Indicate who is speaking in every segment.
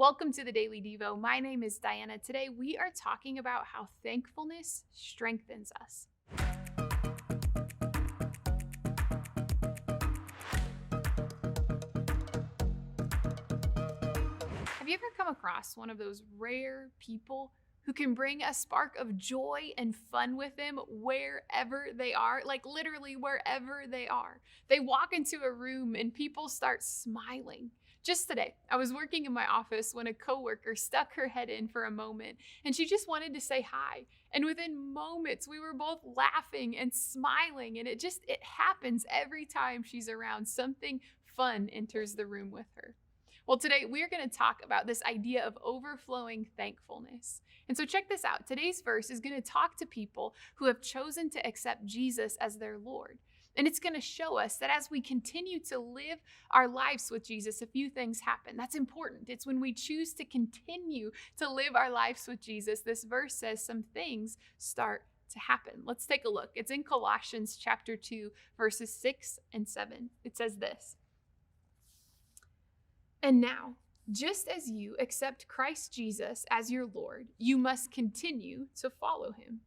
Speaker 1: Welcome to the Daily Devo. My name is Diana. Today we are talking about how thankfulness strengthens us. Have you ever come across one of those rare people who can bring a spark of joy and fun with them wherever they are? Like literally wherever they are. They walk into a room and people start smiling. Just today, I was working in my office when a coworker stuck her head in for a moment and she just wanted to say hi. And within moments, we were both laughing and smiling, and it happens every time she's around. Something fun enters the room with her. Well, today we're going to talk about this idea of overflowing thankfulness. And so check this out. Today's verse is going to talk to people who have chosen to accept Jesus as their Lord. And it's going to show us that as we continue to live our lives with Jesus, a few things happen. That's important. It's when we choose to continue to live our lives with Jesus, this verse says some things start to happen. Let's take a look. It's in Colossians chapter 2, verses 6 and 7. It says this. And now, just as you accept Christ Jesus as your Lord, you must continue to follow him.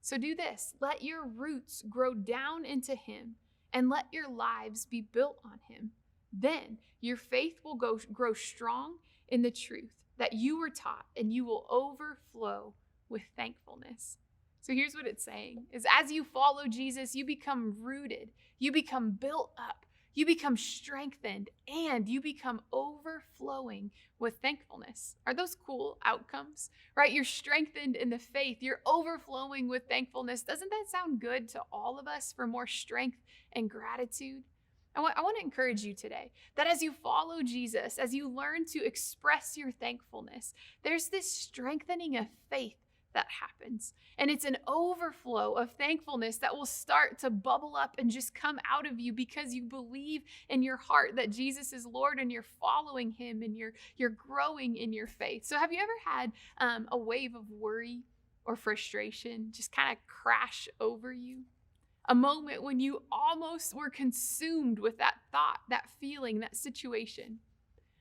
Speaker 1: So do this. Let your roots grow down into him and let your lives be built on him. Then your faith will grow strong in the truth that you were taught, and you will overflow with thankfulness. So here's what it's saying is as you follow Jesus, you become rooted, you become built up, you become strengthened, and you become overflowing with thankfulness. Are those cool outcomes, right? You're strengthened in the faith. You're overflowing with thankfulness. Doesn't that sound good to all of us for more strength and gratitude? I want to encourage you today that as you follow Jesus, as you learn to express your thankfulness, there's this strengthening of faith that happens. And it's an overflow of thankfulness that will start to bubble up and just come out of you because you believe in your heart that Jesus is Lord and you're following him and you're growing in your faith. So have you ever had a wave of worry or frustration just kind of crash over you? A moment when you almost were consumed with that thought, that feeling, that situation?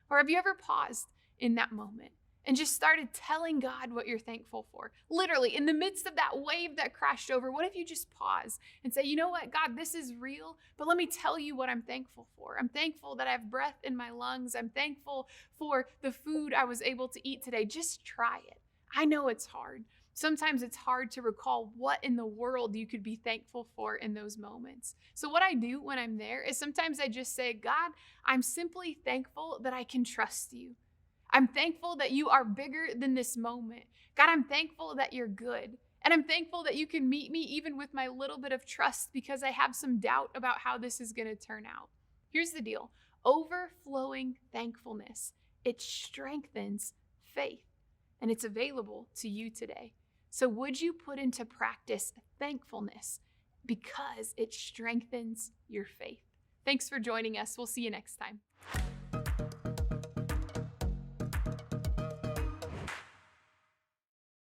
Speaker 1: Or have you ever paused in that moment and just started telling God what you're thankful for? Literally, in the midst of that wave that crashed over, what if you just pause and say, you know what, God, this is real, but let me tell you what I'm thankful for. I'm thankful that I have breath in my lungs. I'm thankful for the food I was able to eat today. Just try it. I know it's hard. Sometimes it's hard to recall what in the world you could be thankful for in those moments. So what I do when I'm there is sometimes I just say, God, I'm simply thankful that I can trust you. I'm thankful that you are bigger than this moment. God, I'm thankful that you're good. And I'm thankful that you can meet me even with my little bit of trust because I have some doubt about how this is going to turn out. Here's the deal. Overflowing thankfulness, it strengthens faith, and it's available to you today. So would you put into practice thankfulness because it strengthens your faith? Thanks for joining us. We'll see you next time.